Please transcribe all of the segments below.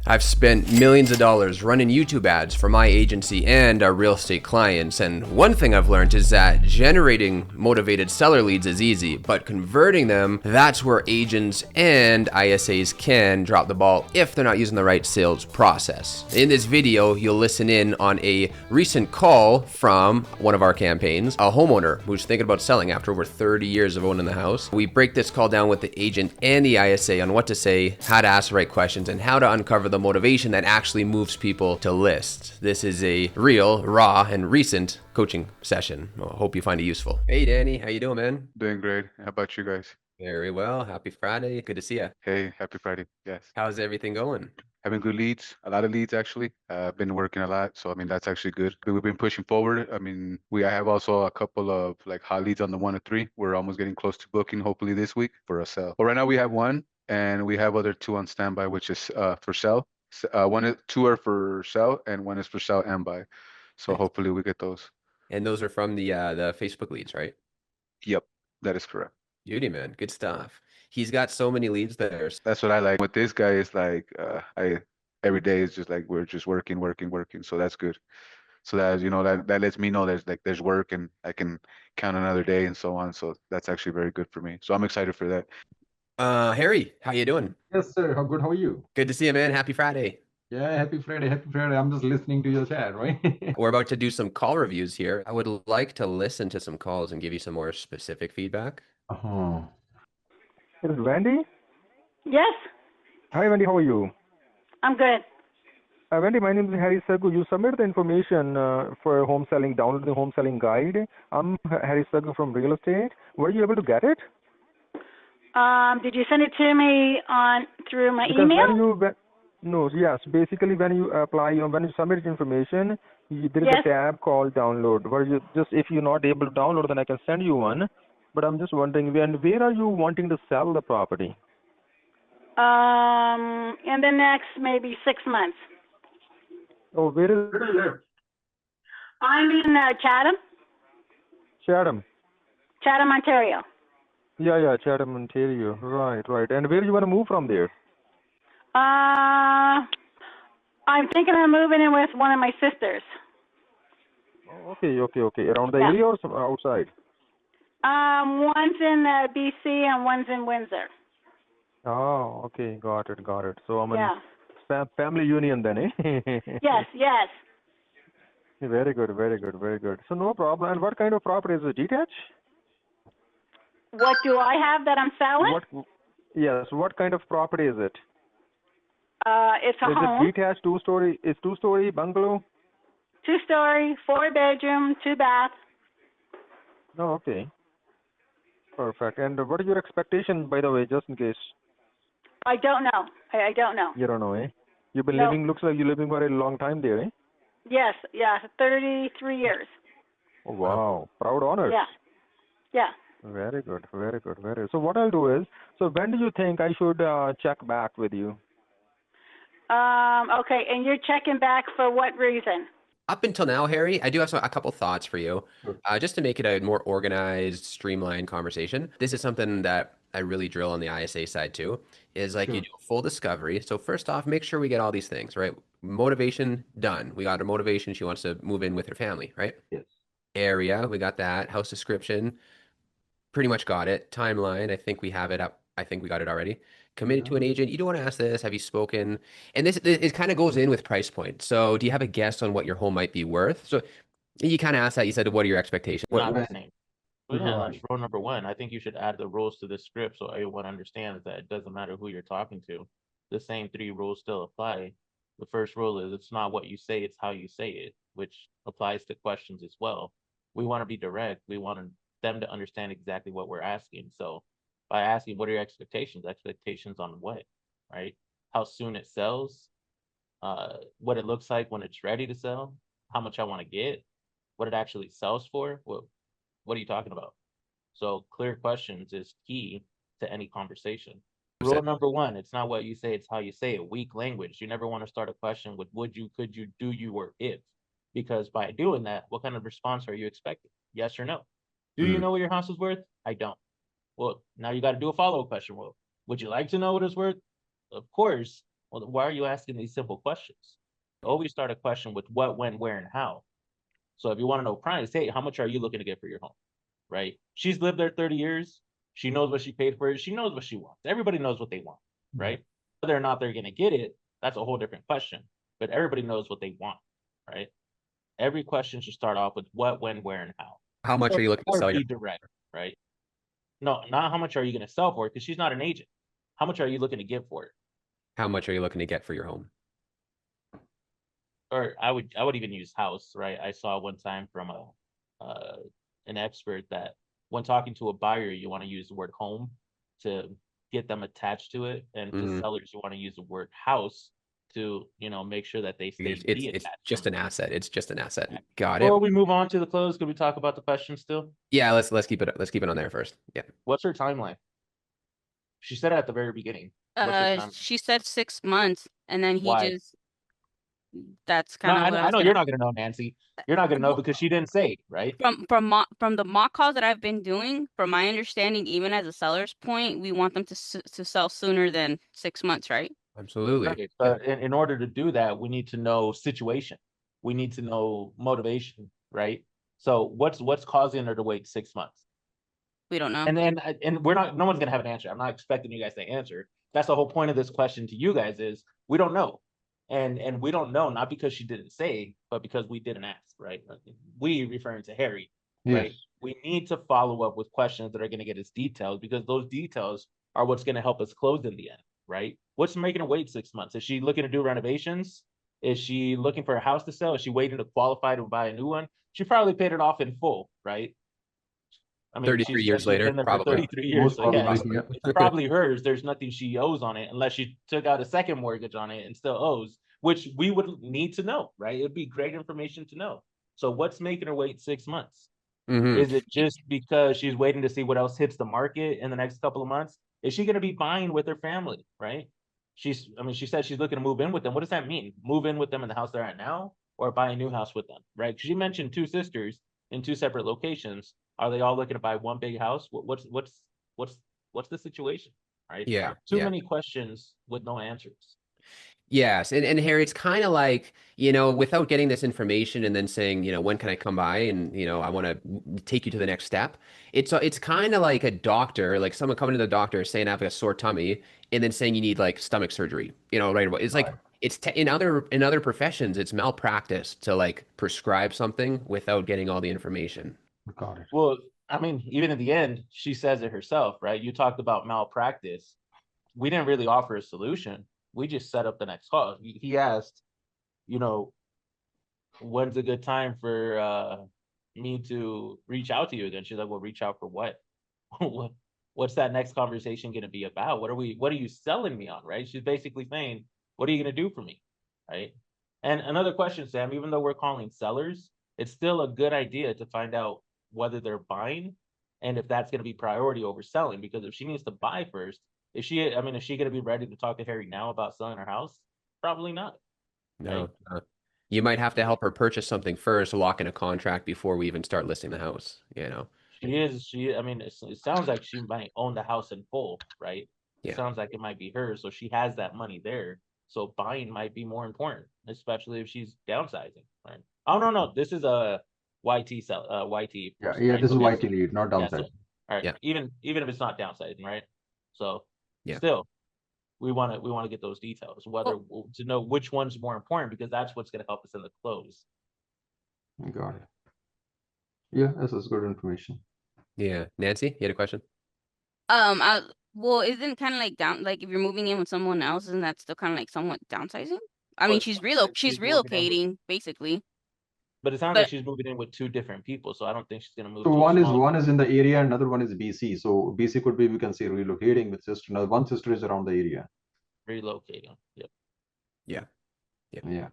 I've spent millions of dollars running YouTube ads for my agency and our real estate clients, and one thing I've learned is that generating motivated seller leads is easy, but converting them, that's where agents and ISAs can drop the ball if they're not using the right sales process. In this video, you'll listen in on a recent call from one of our campaigns, a homeowner who's thinking about selling after over 30 years of owning the house. We break this call down with the agent and the ISA on what to say, how to ask the right questions, and how to uncover the motivation that actually moves people to list. This is a real, raw, and recent coaching session. I hope you find it useful. Hey, Danny, how you doing, man? Doing great. How about you guys? Very well. Happy Friday. Good to see you. Hey, happy Friday. Yes. How's everything going? Having good leads, a lot of leads actually. I've been working a lot, so I mean that's actually good. We've been pushing forward. I mean, I have also a couple of like hot leads on the 1 to 3. We're almost getting close to booking, hopefully this week for a sell. But right now we have one, and we have other 2 on standby, which is for sell. Two are for sell, and one is for sell and buy. So Nice. hopefully we get those. And those are from the Facebook leads, right? Yep, that is correct. Beauty, man. Good stuff. He's got so many leads there. That's what I like. With this guy is like I every day is just like we're just working, working, working. So that's good. So that that lets me know there's work and I can count another day and so on. So that's actually very good for me. So I'm excited for that. Harry, how you doing? Yes, sir. How good? How are you? Good to see you, man. Happy Friday. Yeah, happy Friday. Happy Friday. I'm just listening to your chat, right? We're about to do some call reviews here. I would like to listen to some calls and give you some more specific feedback. Oh. It is Wendy. Yes, Hi, Wendy. How are you? I'm good. Wendy, my name is Harry Sagu. You submitted the information for home selling, download the home selling guide. I'm Harry Sagu from real estate. Were you able to get it? Did you send it to me through my Because email? no, yes. Basically, when you when you submit information, there is Yes. a tab called download. Where you just, if you're not able to download, then I can send you one. But I'm just wondering, where are you wanting to sell the property? In the next maybe 6 months. Oh, where is it? I'm in Chatham, Chatham. Ontario. Yeah, Chatham, Ontario. Right. And where you want to move from there? I'm thinking of moving in with one of my sisters. Oh, okay. Around the Yeah. area or outside? One's in BC and one's in Windsor. Oh, okay. Got it. So I'm Yeah. in family union then, eh? Yes. Very good. So no problem. And what kind of property is it? Detached? What do I have that I'm selling? Yes. What kind of property is it? It's a Is home. it detached, two-story? Is two-story bungalow? 2-story, 4-bedroom, 2-bath. No, okay. Perfect. And what is your expectation, by the way, just in case? I don't know. I don't know. You don't know, eh? You've been No. living, looks like you're living for a long time there, eh? Yes, 33 years. Oh, wow. Proud honors. Yeah. Very good. So what I'll do is, so when do you think I should check back with you? Okay, and you're checking back for what reason? Up until now, Harry, I do have a couple thoughts for you, just to make it a more organized, streamlined conversation. This is something that I really drill on the ISA side too, is like you do a full discovery. So first off, make sure we get all these things, right? Motivation, done. We got her motivation. She wants to move in with her family, right? Yes. Area, we got that. House description, pretty much got it. Timeline, I think we have it up. I think we got it already. Committed to an agent. You don't want to ask this. Have you spoken? And this it kind of goes in with price point. So do you have a guess on what your home might be worth? So you kind of asked that. You said, what are your expectations? Not What, happening. But yeah, that's rule number one. I think you should add the rules to the script so everyone understands that it doesn't matter who you're talking to. The same 3 rules still apply. The first rule is it's not what you say, it's how you say it, which applies to questions as well. We want to be direct. We want them to understand exactly what we're asking. So by asking, what are your expectations? Expectations on what, right? How soon it sells, what it looks like when it's ready to sell, how much I want to get, what it actually sells for. What are you talking about? So clear questions is key to any conversation. Rule number one, it's not what you say, it's how you say it. Weak language. You never want to start a question with would you, could you, do you, or if. Because by doing that, what kind of response are you expecting? Yes or no? Do you know what your house is worth? I don't. Well, now you got to do a follow-up question. Well, would you like to know what it's worth? Of course. Well, why are you asking these simple questions? Always start a question with what, when, where, and how. So if you want to know price, hey, how much are you looking to get for your home? Right? She's lived there 30 years. She knows what she paid for it. She knows what she wants. Everybody knows what they want, right? Whether or not they're going to get it, that's a whole different question. But everybody knows what they want, right? Every question should start off with what, when, where, and how. How much are you looking to Or sell your? be direct, right? No, not how much are you going to sell for it, because she's not an agent. How much are you looking to give for it? How much are you looking to get for your home? Or I would even use house, right? I saw one time from an expert that when talking to a buyer, you want to use the word home to get them attached to it, and to sellers, you want to use the word house to, you know, make sure that they stay It's just an asset. It's just an asset. Got it. Before we move on to the close, could we talk about the question still? Yeah, let's keep it on there first. Yeah. What's her timeline? She said it at the very beginning. What's her timeline? She said 6 months, and then he Why? just. That's No, kind of what I I was know gonna. you're not gonna know, Nancy. You're not gonna know Well, because she didn't say, right? From the mock calls that I've been doing, from my understanding, even as a seller's point, we want them to sell sooner than 6 months, right? Absolutely. Right. But in order to do that, we need to know situation. We need to know motivation, right? So what's causing her to wait 6 months? We don't know. And we're not. No one's gonna have an answer. I'm not expecting you guys to answer. That's the whole point of this question to you guys is we don't know, and we don't know not because she didn't say, but because we didn't ask, right? We referring to Harry, right? Yes. We need to follow up with questions that are going to get us details, because those details are what's going to help us close in the end, right? What's making her wait 6 months? Is she looking to do renovations? Is she looking for a house to sell? Is she waiting to qualify to buy a new one? She probably paid it off in full, right? I mean, 33 she's years later, been there for probably. 33 years. Most So yeah, probably, yeah. it's probably hers. There's nothing she owes on it unless she took out a second mortgage on it and still owes, which we would need to know, right? It'd be great information to know. So what's making her wait 6 months? Is it just because she's waiting to see what else hits the market in the next couple of months? Is she going to be buying with her family, right? She said she's looking to move in with them. What does that mean? Move in with them in the house they're at now, or buy a new house with them, right? Because you mentioned two sisters in two separate locations. Are they all looking to buy one big house? What's the situation, right? Yeah. Too Yeah. many questions with no answers. Yes, and Harry, it's kind of like, without getting this information and then saying, when can I come by and, I want to take you to the next step. It's kind of like a doctor, like someone coming to the doctor saying I have a sore tummy and then saying you need like stomach surgery, right away. It's like in other professions, it's malpractice to like prescribe something without getting all the information. Got it. Well, I mean, even in the end, she says it herself, right? You talked about malpractice. We didn't really offer a solution. We just set up the next call. He asked, when's a good time for me to reach out to you again? She's like, well, reach out for what? What's that next conversation going to be about? What are you selling me on, right? She's basically saying, what are you going to do for me, right? And another question, Sam, even though we're calling sellers, it's still a good idea to find out whether they're buying and if that's going to be priority over selling, because if she needs to buy first, is she going to be ready to talk to Harry now about selling her house? Probably not. No. You might have to help her purchase something first, lock in a contract before we even start listing the house, It sounds like she might own the house in full, right? It Yeah. sounds like it might be hers, so she has that money there. So buying might be more important, especially if she's downsizing, right? Oh, no, this is a YT YT. Yeah, person, yeah. right? This is Okay. YT lead, not Yeah, downside. all right. Yeah. Even if it's not downsizing, right? So Yeah. still, we want to get those details, whether to know which one's more important, because that's what's going to help us in the close. Got it. Yeah, this is good information. Yeah. Nancy, you had a question? Well, isn't kind of like if you're moving in with someone else, isn't that still kind of like somewhat downsizing? I mean, Well, she's she's moving in with- relocating basically. But it sounds But- like she's moving in with two different people, so I don't think she's going to move. So to a small- one is in the area, another one is BC. So BC could be, we can say, relocating with sister. Now one sister is around the area. relocating. Yep. Yeah.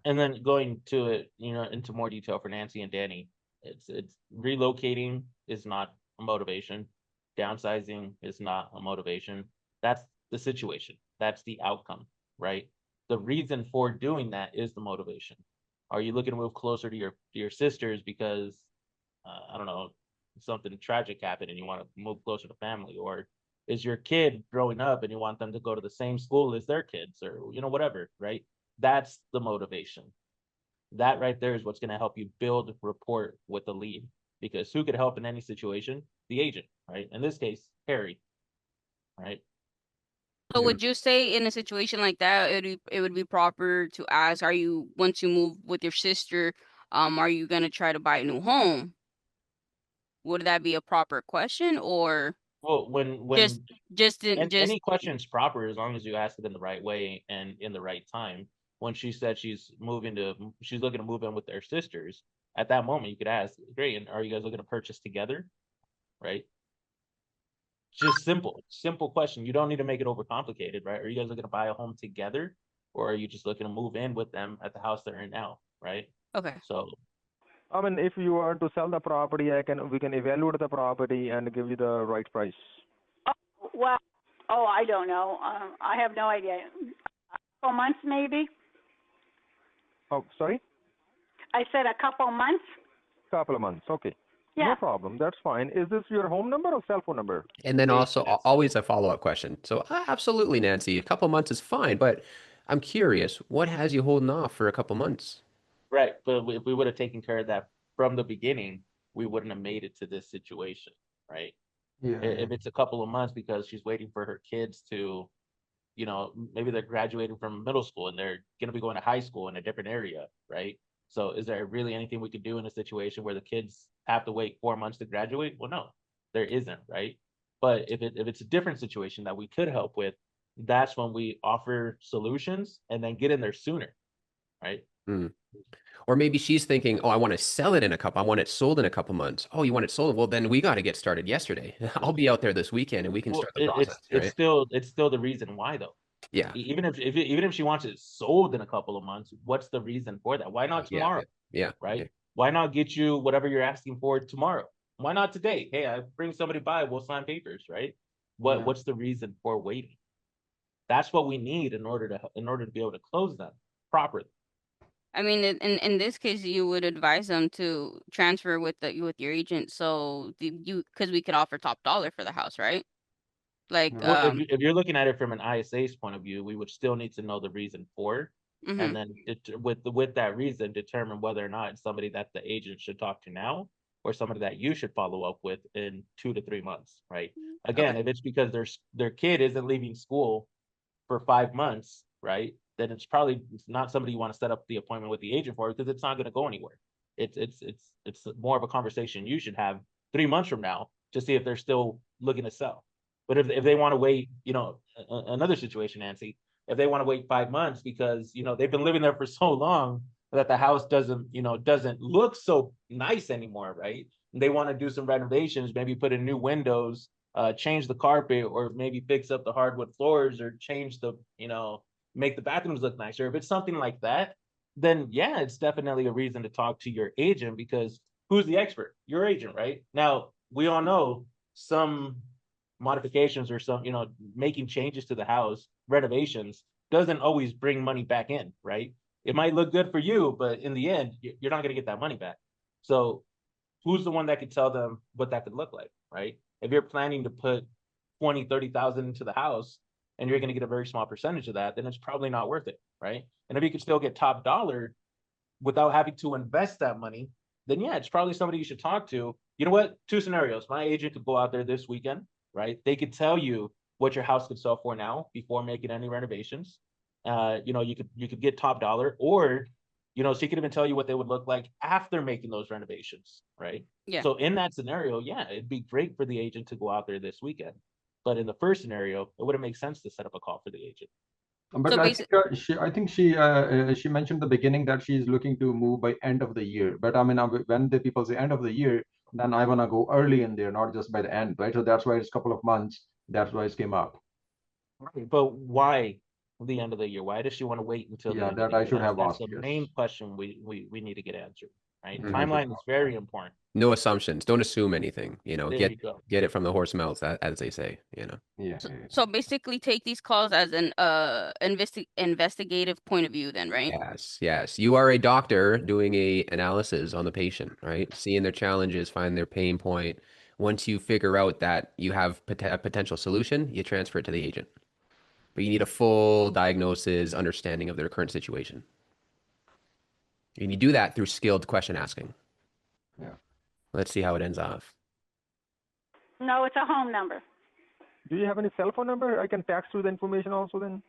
And then going to it, into more detail for Nancy and Danny, it's relocating is not a motivation. Downsizing is not a motivation. That's the situation. That's the outcome, right? The reason for doing that is the motivation. Are you looking to move closer to your sisters because I don't know, something tragic happened and you want to move closer to family, or is your kid growing up and you want them to go to the same school as their kids or, whatever, right? That's the motivation. That right there is what's going to help you build rapport with the lead, because who could help in any situation? The agent, right? In this case, Harry, right? So Yeah. would you say in a situation like that, it would be proper to ask, are you, once you move with your sister, are you gonna try to buy a new home? Would that be a proper question, or Well, just and just any question's proper as long as you ask it in the right way and in the right time. When she said she's looking to move in with their sisters, at that moment you could ask, great, and are you guys looking to purchase together? Right? Just simple question. You don't need to make it overcomplicated, right? Are you guys looking to buy a home together, or are you just looking to move in with them at the house they're in now, right? okay. So I mean, if you are to sell the property, we can evaluate the property and give you the right price. Well, oh, I don't know. I have no idea. A couple months, maybe? Oh, sorry? I said a couple months? Couple of months. Okay. Yeah. No problem. That's fine. Is this your home number or cell phone number? And then also always a follow-up question. So absolutely, Nancy, a couple months is fine, but I'm curious, what has you holding off for a couple months? right, but if we would have taken care of that from the beginning, we wouldn't have made it to this situation, right? Yeah. If it's a couple of months because she's waiting for her kids to, maybe they're graduating from middle school and they're going to be going to high school in a different area, right? So is there really anything we could do in a situation where the kids have to wait 4 months to graduate? Well, no, there isn't, right? But if it's a different situation that we could help with, that's when we offer solutions and then get in there sooner, right? Hmm. Or maybe she's thinking, oh, I want to sell it I want it sold in a couple months. Oh, you want it sold? Well, then we got to get started yesterday. I'll be out there this weekend and we can Well, start the process, it's right? still the reason why though. Yeah. Even if she wants it sold in a couple of months, what's the reason for that? Why not Yeah. tomorrow? Yeah. Right? Yeah. Why not get you whatever you're asking for tomorrow? Why not today? Hey, I bring somebody by, we'll sign papers, right? Yeah. What's the reason for waiting? That's what we need in order to be able to close them properly. I mean, in this case, you would advise them to transfer with your agent, so because we could offer top dollar for the house, right? Like, Yeah. Well, if you're looking at it from an ISA's point of view, we would still need to know the reason for, mhm. and then with that reason, determine whether or not it's somebody that the agent should talk to now, or somebody that you should follow up with in 2 to 3 months, right? Again, Okay. if it's because their kid isn't leaving school for 5 months, right? Then it's probably not somebody you want to set up the appointment with the agent for, because it's not going to go anywhere. It's more of a conversation you should have 3 months from now to see if they're still looking to sell. But if they want to wait, another situation, Nancy, if they want to wait 5 months because they've been living there for so long that the house doesn't look so nice anymore, right? And they want to do some renovations, maybe put in new windows, change the carpet, or maybe fix up the hardwood floors, or change make the bathrooms look nicer. If it's something like that, then yeah, it's definitely a reason to talk to your agent, because who's the expert? Your agent, right? Now, we all know some modifications or some, making changes to the house, renovations, doesn't always bring money back in, right? It might look good for you, but in the end, you're not going to get that money back. So who's the one that could tell them what that could look like, right? If you're planning to put 20, 30,000 into the house and you're going to get a very small percentage of that, then it's probably not worth it, right? And if you could still get top dollar without having to invest that money, then yeah, it's probably somebody you should talk to. You know what? 2 scenarios. My agent could go out there this weekend, right? They could tell you what your house could sell for now before making any renovations. You could get top dollar, or she could even tell you what they would look like after making those renovations, right? Yeah. So in that scenario, yeah, it'd be great for the agent to go out there this weekend. But in the first scenario, it wouldn't make sense to set up a call for the agent. But So I think she mentioned the beginning that she's looking to move by end of the year. But I mean, when the people say end of the year, then I wanna go early in there, not just by the end, right? So that's why it's a couple of months. That's why it came up. But why the end of the year? Why does she want to wait until the Yeah, end of that the I year? should have That's asked. the Yes. main question we need to get answered, right? Mhm. Timeline is very important. No assumptions. Don't assume anything. There Get you go. get it from the horse mouth, as they say. Yeah. So basically, take these calls as an investigative point of view, then, right? Yes, yes. You are a doctor doing a analysis on the patient, right? Seeing their challenges, find their pain point, Once you figure out that you have a potential solution, you transfer it to the agent. But you need a full diagnosis, understanding of their current situation. And you do that through skilled question asking. Yeah. Let's see how it ends off. No, it's a home number. Do you have any cell phone number? I can text you the information also then.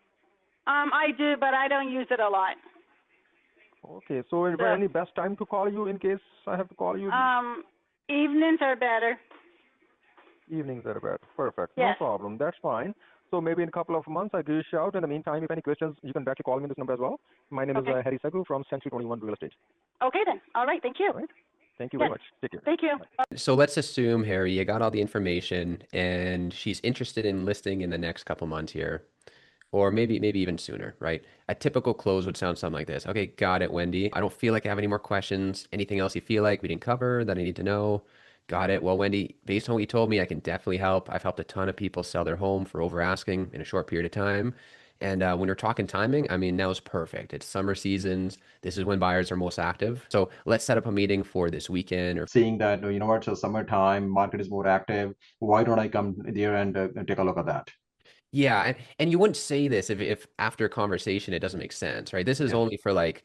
I do, but I don't use it a lot. Okay, so is there any best time to call you in case I have to call you? Evenings are better. Evenings are better. Perfect. Yes. No problem. That's fine. So maybe in a couple of months, I give you a shout. In the meantime, if any questions, you can directly call me on this number as well. My name is Okay. Harry Sagu from Century 21 Real Estate. Okay then. All right. Thank you. All right. Thank you Yes. very much. Take care. Thank you. So let's assume, Harry, you got all the information and she's interested in listing in the next couple months here, or maybe even sooner, right? A typical close would sound something like this. Okay, got it, Wendy. I don't feel like I have any more questions. Anything else you feel like we didn't cover that I need to know? Got it. Well, Wendy, based on what you told me, I can definitely help. I've helped a ton of people sell their home for over asking in a short period of time. And when we're talking timing, I mean, now is perfect. It's summer seasons. This is when buyers are most active. So let's set up a meeting for this weekend or Seeing that, you know what, so summertime, market is more active. Why don't I come there and take a look at that? yeah, and you wouldn't say this if after a conversation it doesn't make sense, right? This is Yeah. only for like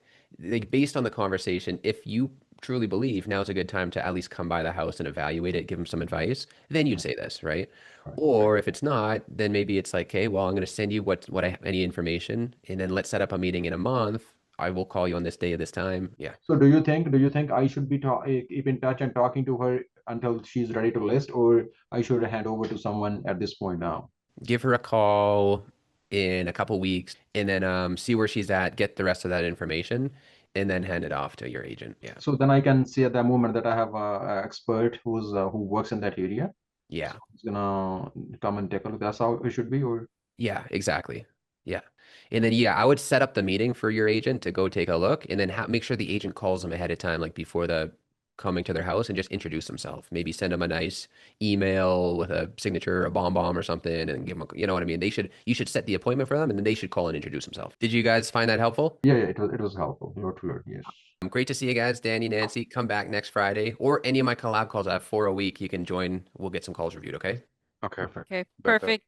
based on the conversation, if you truly believe now's a good time to at least come by the house and evaluate it, give them some advice, then you'd say this, right? Right. Or if it's not, then maybe it's like, okay, well, I'm going to send you what I have, any information, and then let's set up a meeting in a month. I will call you on this day at this time. Yeah. So do you think I should be keep in touch and talking to her until she's ready to list, or I should hand over to someone at this point now? Give her a call in a couple weeks and then see where she's at, get the rest of that information, and then hand it off to your agent. Yeah. So then I can see at that moment that I have a expert who works in that area. Yeah. So he's gonna come and take a look. That's how it should be, or Yeah, exactly. Yeah. And then, yeah, I would set up the meeting for your agent to go take a look and then make sure the agent calls them ahead of time, like before the coming to their house, and just introduce themselves. Maybe send them a nice email with a signature, a bomb or something, and give them, you know what I mean? You should set the appointment for them and then they should call and introduce themselves. Did you guys find that helpful? yeah, it was helpful. You're clear, yes. Great to see you guys, Danny, Nancy. Come back next Friday or any of my collab calls. I have 4 a week. You can join. We'll get some calls reviewed, okay? Okay. Perfect. Okay, Better. perfect.